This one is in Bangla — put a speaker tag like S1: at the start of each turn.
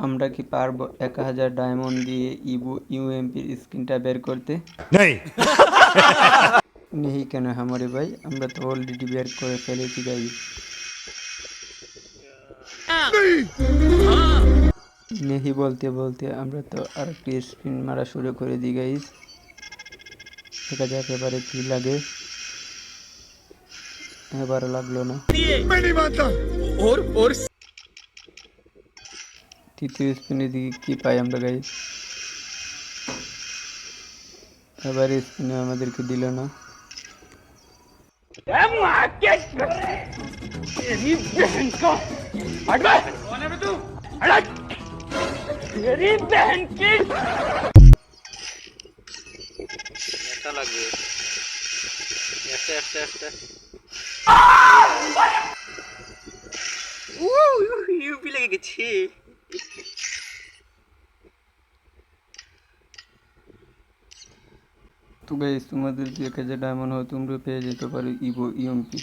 S1: আমরা কি পারবো 1000 ডায়মন্ড দিয়ে ইবো ইউএমপির স্ক্রিনটা বের করতে?
S2: नहीं।
S1: নেহি কেন হামরে ভাই, আমরা তো অলরেডি বের করে ফেলেছি গাইস। নেহি বলতে বলতে আমরা তো আরেকটি স্ক্রিন মারা শুরু করে দিই গাইস। দেখা যাক এবারে কি লাগে। এবারও লাগলো না।
S2: मैं नहीं मानता।
S1: তৃতীয় স্পিনের দিকে কি পাই আমরা গাইস? এবারে স্পিনে আমাদেরকে দিল না।
S3: একটা লাগবে, একটা ইউপি লেগে গেছে।
S1: তো গাইস তোমাদের 1000 ডায়মন্ড হয় তোমরা পেয়ে যেতে পারো ইভো ইএমপি।